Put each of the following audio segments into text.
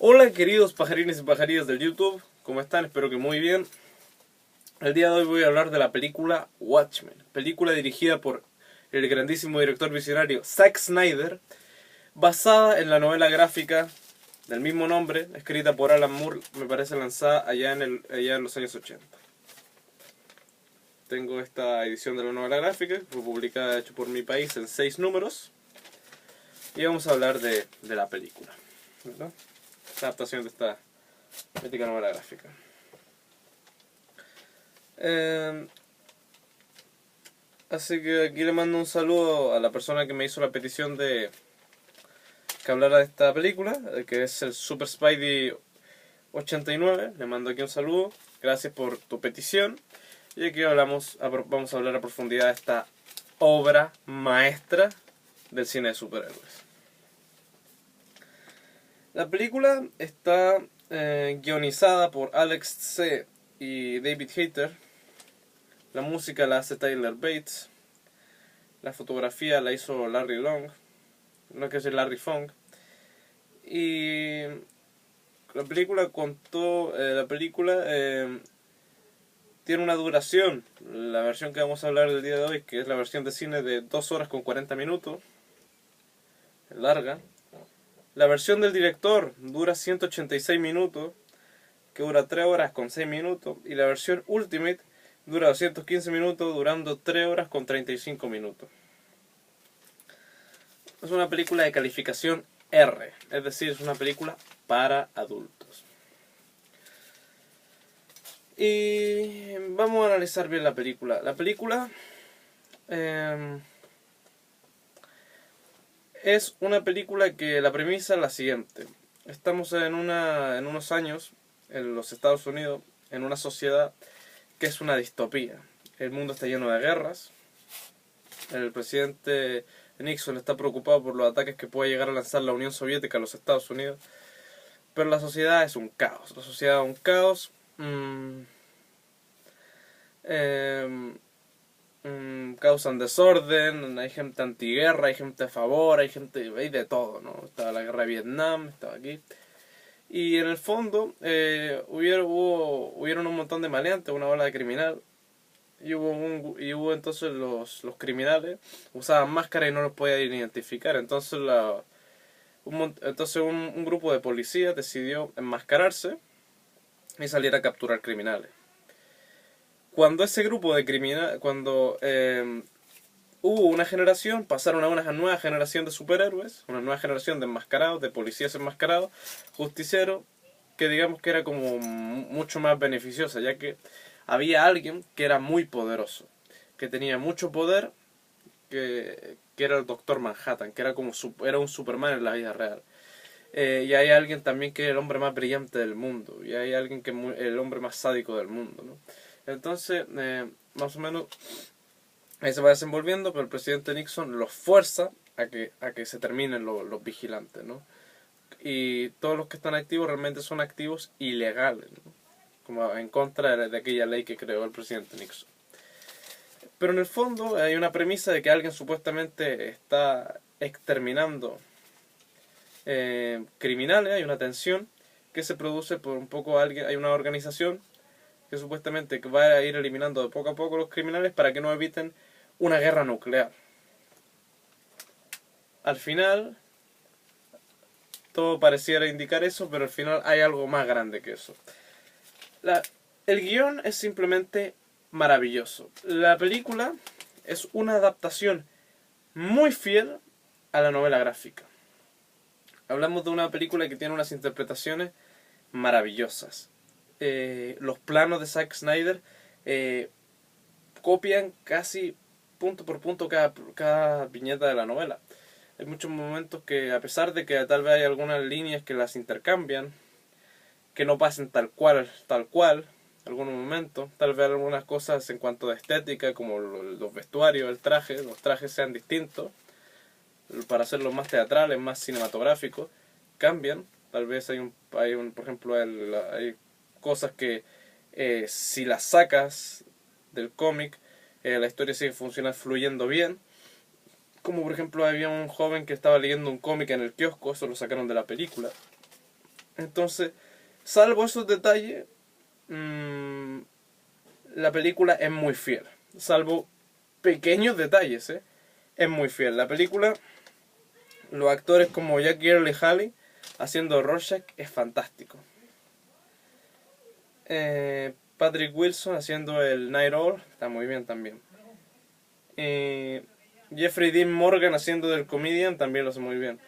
Hola queridos pajarines y pajarillas del YouTube, ¿cómo están? Espero que muy bien. El día de hoy voy a hablar de la película Watchmen, película dirigida por el grandísimo director visionario Zack Snyder, basada en la novela gráfica del mismo nombre, escrita por Alan Moore, me parece lanzada allá en los años 80. Tengo esta edición de la novela gráfica, fue publicada hecho por Mi País en 6 números, y vamos a hablar de la película, ¿verdad? La adaptación de esta mítica novela gráfica. Así que aquí le mando un saludo a la persona que me hizo la petición de que hablara de esta película, que es el Super Spidey 89. Le mando aquí un saludo, gracias por tu petición. Y aquí vamos a hablar a profundidad de esta obra maestra del cine de superhéroes. La película está guionizada por Alex C. y David Hayter. La música la hace Tyler Bates. La fotografía la hizo Larry Long. No, que es Larry Fong. Y la película tiene una duración. La versión que vamos a hablar el día de hoy, que es la versión de cine de 2 horas con 40 minutos. Larga. La versión del director dura 186 minutos, que dura 3 horas con 6 minutos. Y la versión Ultimate dura 215 minutos, durando 3 horas con 35 minutos. Es una película de calificación R, es decir, es una película para adultos. Y vamos a analizar bien la película. La película es una película que la premisa es la siguiente. Estamos en unos años en los Estados Unidos, en una sociedad que es una distopía. El mundo está lleno de guerras. El presidente Nixon está preocupado por los ataques que puede llegar a lanzar la Unión Soviética a los Estados Unidos. Pero la sociedad es un caos. La sociedad es un caos. Causan desorden, hay gente antiguerra, hay gente a favor, hay de todo, ¿no? Estaba la guerra de Vietnam, estaba aquí. Y en el fondo hubieron un montón de maleantes, una ola de criminal. Y hubo entonces los criminales usaban máscara y no los podían identificar. Entonces un grupo de policías decidió enmascararse y salir a capturar criminales. Cuando ese grupo de criminales, hubo una generación, pasaron a una nueva generación de superhéroes, una nueva generación de enmascarados, de policías enmascarados, justicieros, que digamos que era como mucho más beneficiosa, ya que había alguien que era muy poderoso, que tenía mucho poder, que era el Doctor Manhattan, que era un Superman en la vida real. Y hay alguien también que es el hombre más brillante del mundo, y hay alguien que es el hombre más sádico del mundo, ¿no? Entonces, más o menos, ahí se va desenvolviendo, pero el presidente Nixon los fuerza a que se terminen los vigilantes, ¿no? Y todos los que están activos realmente son activos ilegales, ¿no? Como en contra de aquella ley que creó el presidente Nixon. Pero en el fondo hay una premisa de que alguien supuestamente está exterminando criminales, hay una tensión que se produce por un poco hay una organización que supuestamente va a ir eliminando de poco a poco los criminales para que no eviten una guerra nuclear. Al final, todo pareciera indicar eso, pero al final hay algo más grande que eso. El guión es simplemente maravilloso. La película es una adaptación muy fiel a la novela gráfica. Hablamos de una película que tiene unas interpretaciones maravillosas. Los planos de Zack Snyder copian casi punto por punto cada viñeta de la novela. Hay muchos momentos que, a pesar de que tal vez hay algunas líneas que las intercambian, que no pasen tal cual, algunos momentos, tal vez algunas cosas en cuanto a estética, como los vestuarios, los trajes sean distintos, para hacerlos más teatrales, más cinematográficos, cambian. Tal vez por ejemplo, hay cosas que si las sacas del cómic, la historia sigue funcionando, fluyendo bien. Como por ejemplo había un joven que estaba leyendo un cómic en el kiosco, eso lo sacaron de la película. Entonces, salvo esos detalles, la película es muy fiel. Salvo pequeños detalles, es muy fiel. La película, los actores como Jackie Earle Haley haciendo Rorschach es fantástico. Patrick Wilson haciendo el Night Owl está muy bien también. Jeffrey Dean Morgan haciendo del Comedian también lo hace muy bien.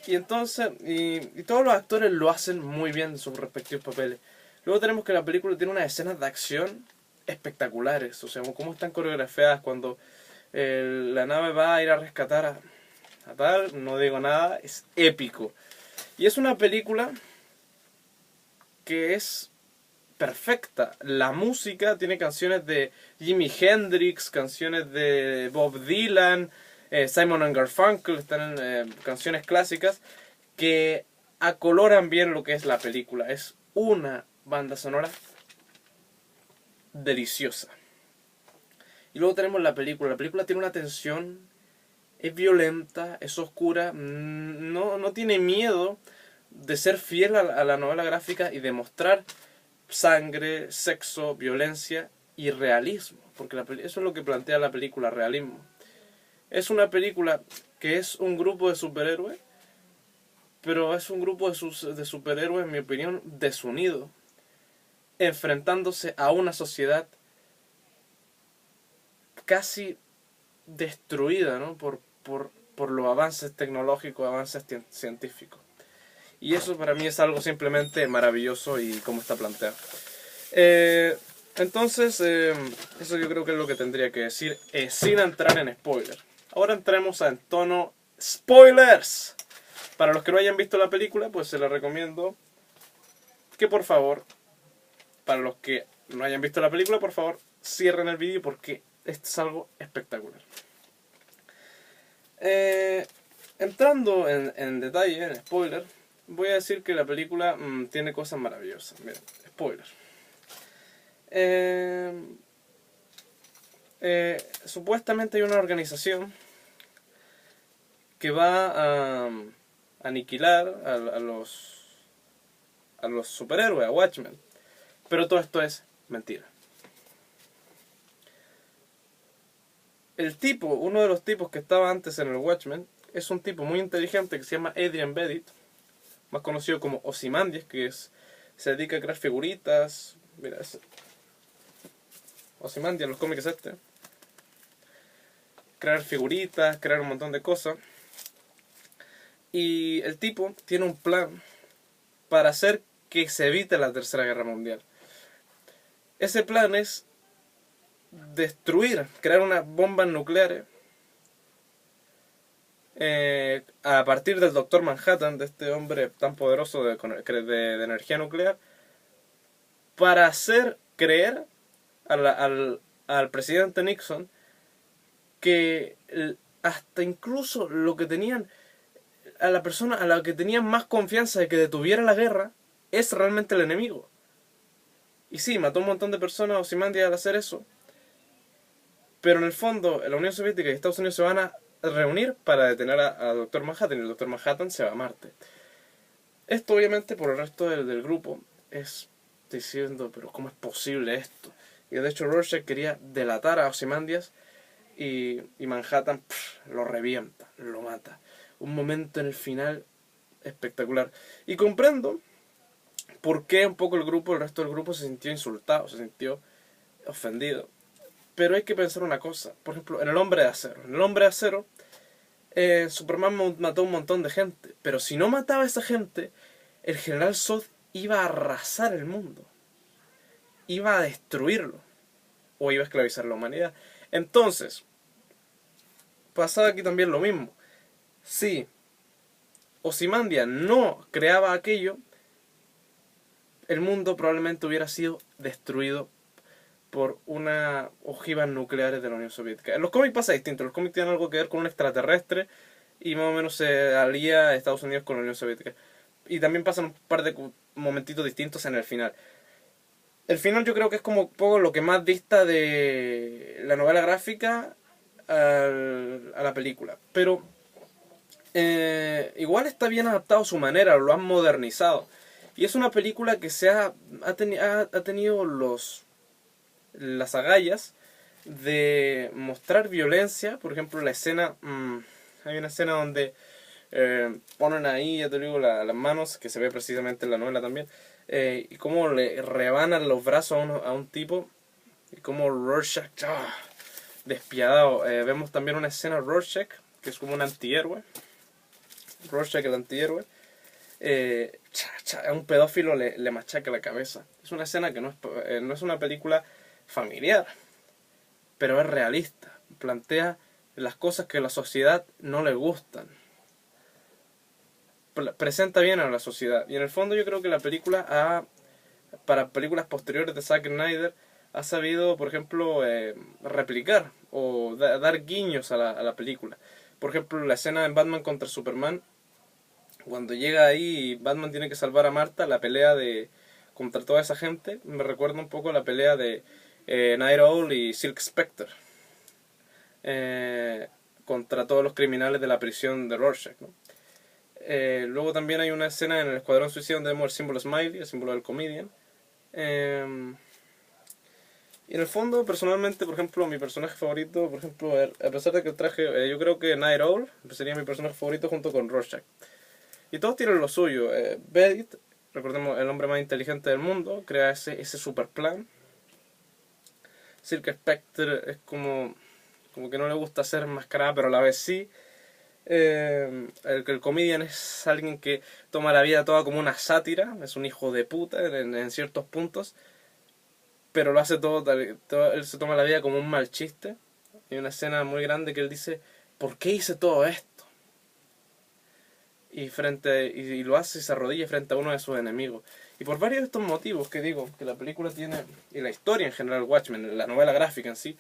Y entonces, y todos los actores lo hacen muy bien en sus respectivos papeles. Luego tenemos que la película tiene unas escenas de acción espectaculares. O sea, cómo están coreografiadas cuando la nave va a ir a rescatar a tal, no digo nada, es épico. Y es una película que es perfecta. La música tiene canciones de Jimi Hendrix, canciones de Bob Dylan, Simon and Garfunkel, están en canciones clásicas que acoloran bien lo que es la película. Es una banda sonora deliciosa. Y luego tenemos la película. La película tiene una tensión, es violenta, es oscura, no tiene miedo de ser fiel a la novela gráfica y de mostrar sangre, sexo, violencia y realismo. Porque eso es lo que plantea la película, realismo. Es una película que es un grupo de superhéroes, pero es un grupo de superhéroes, en mi opinión, desunido, enfrentándose a una sociedad casi destruida, ¿no? por los avances tecnológicos, avances científicos. Y eso para mí es algo simplemente maravilloso y cómo está planteado. Entonces, eso yo creo que es lo que tendría que decir sin entrar en spoiler. Ahora entremos en tono spoilers. Para los que no hayan visto la película, pues se la recomiendo que por favor, para los que no hayan visto la película, por favor, cierren el vídeo porque esto es algo espectacular. Entrando en detalle, en spoiler, voy a decir que la película tiene cosas maravillosas. Miren, spoiler. Supuestamente hay una organización que va a aniquilar a los superhéroes, a Watchmen. Pero todo esto es mentira. Uno de los tipos que estaba antes en el Watchmen, es un tipo muy inteligente que se llama Adrian Bedit, más conocido como Ozymandias, que se dedica a crear figuritas. Mira, Ozymandias, los cómics crear figuritas, crear un montón de cosas. Y el tipo tiene un plan para hacer que se evite la Tercera Guerra Mundial. Ese plan es crear unas bombas nucleares a partir del Doctor Manhattan, de este hombre tan poderoso de energía nuclear, para hacer creer al presidente Nixon que hasta incluso lo que tenían, a la persona a la que tenían más confianza de que detuviera la guerra, es realmente el enemigo. Y sí, mató un montón de personas Ozymandias al hacer eso, pero en el fondo la Unión Soviética y Estados Unidos se van a reunir para detener a Doctor Manhattan, y el Doctor Manhattan se va a Marte. Esto obviamente por el resto del grupo es diciendo, pero ¿cómo es posible esto? Y de hecho Rorschach quería delatar a Ozymandias y Manhattan lo revienta, lo mata. Un momento en el final espectacular. Y comprendo por qué un poco el resto del grupo se sintió insultado, se sintió ofendido. Pero hay que pensar una cosa. Por ejemplo, en El Hombre de Acero. En El Hombre de Acero, Superman mató a un montón de gente. Pero si no mataba a esa gente, el General Zod iba a arrasar el mundo. Iba a destruirlo. O iba a esclavizar a la humanidad. Entonces, pasaba aquí también lo mismo. Si Ozymandias no creaba aquello, el mundo probablemente hubiera sido destruido por unas ojivas nucleares de la Unión Soviética. En los cómics pasa distinto. Los cómics tienen algo que ver con un extraterrestre y más o menos se alía a Estados Unidos con la Unión Soviética. Y también pasan un par de momentitos distintos en el final. El final yo creo que es como un poco lo que más dista de la novela gráfica a la película. Pero igual está bien adaptado a su manera, lo han modernizado. Y es una película que ha tenido las agallas de mostrar violencia. Por ejemplo, la escena, hay una escena donde ponen ahí, ya te digo, las manos, que se ve precisamente en la novela también, y cómo le rebanan los brazos a un tipo, y cómo Rorschach, despiadado. Vemos también una escena Rorschach, que es como un antihéroe. Rorschach, el antihéroe, a un pedófilo le machaca la cabeza. Es una escena que no es una película familiar, pero es realista. Plantea las cosas que a la sociedad no le gustan. Presenta bien a la sociedad. Y en el fondo yo creo que la película para películas posteriores de Zack Snyder, ha sabido, por ejemplo, replicar o dar guiños a la película. Por ejemplo, la escena en Batman contra Superman, cuando llega ahí y Batman tiene que salvar a Martha, la pelea contra toda esa gente, me recuerda un poco a la pelea de Night Owl y Silk Spectre, contra todos los criminales de la prisión de Rorschach, ¿no? Luego también hay una escena en el Escuadrón Suicida donde vemos el símbolo Smiley, el símbolo del comedian. Y en el fondo, personalmente, por ejemplo, mi personaje favorito, por ejemplo, a pesar de que yo creo que Night Owl sería mi personaje favorito junto con Rorschach. Y todos tienen lo suyo. Bendit, recordemos, el hombre más inteligente del mundo, crea ese super plan. Silk Spectre es como que no le gusta ser enmascarada, pero a la vez sí. El comedian es alguien que toma la vida toda como una sátira, es un hijo de puta en ciertos puntos, pero lo hace él se toma la vida como un mal chiste. Hay una escena muy grande que él dice, ¿por qué hice todo esto? Y lo hace y se arrodilla frente a uno de sus enemigos. Y por varios de estos motivos que digo, que la película tiene, y la historia en general, Watchmen, la novela gráfica en sí,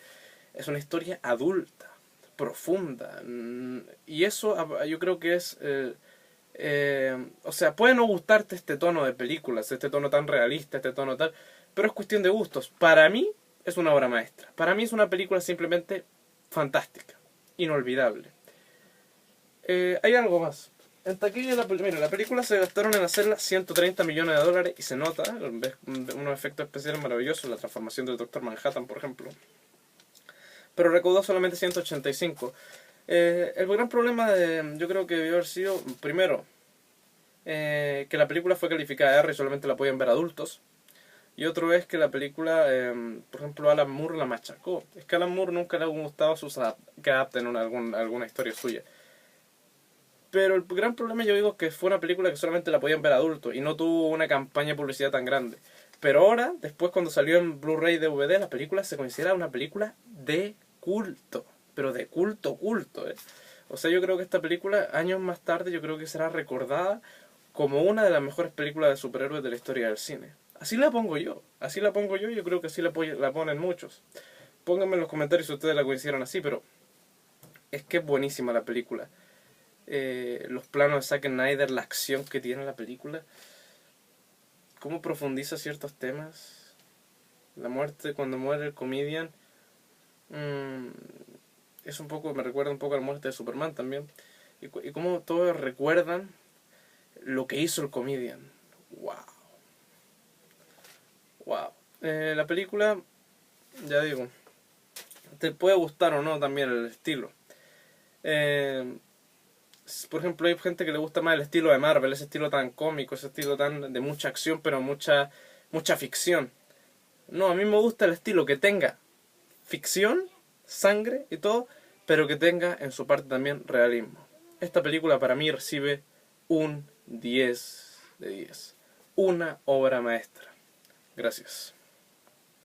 es una historia adulta, profunda. Y eso yo creo que es... o sea, puede no gustarte este tono de películas, este tono tan realista, este tono tal, pero es cuestión de gustos. Para mí es una obra maestra. Para mí es una película simplemente fantástica, inolvidable. Hay algo más. En taquilla mira, la película se gastaron en hacerla 130 millones de dólares y se nota, ves unos efectos especiales maravillosos, la transformación del Doctor Manhattan, por ejemplo. Pero recaudó solamente 185. El gran problema yo creo que debió haber sido, primero, que la película fue calificada R y solamente la podían ver adultos. Y otro es que la película, por ejemplo, Alan Moore la machacó. Es que a Alan Moore nunca le ha gustado que adapten alguna historia suya. Pero el gran problema yo digo que fue una película que solamente la podían ver adultos y no tuvo una campaña de publicidad tan grande. Pero ahora, después cuando salió en Blu-ray y DVD, la película se considera una película de culto. Pero de culto, culto, O sea, yo creo que esta película, años más tarde, yo creo que será recordada como una de las mejores películas de superhéroes de la historia del cine. Así la pongo yo. Así la pongo yo y yo creo que así la ponen muchos. Pónganme en los comentarios si ustedes la consideran así, pero es que es buenísima la película. Los planos de Zack Snyder, la acción que tiene la película, cómo profundiza ciertos temas, la muerte, cuando muere el comedian, es un poco, me recuerda un poco a la muerte de Superman también, y cómo todos recuerdan lo que hizo el comedian. Wow. La película, ya digo, te puede gustar o no también el estilo. Por ejemplo, hay gente que le gusta más el estilo de Marvel, ese estilo tan cómico, ese estilo tan de mucha acción, pero mucha ficción. No, a mí me gusta el estilo que tenga ficción, sangre y todo, pero que tenga en su parte también realismo. Esta película para mí recibe un 10 de 10. Una obra maestra. Gracias.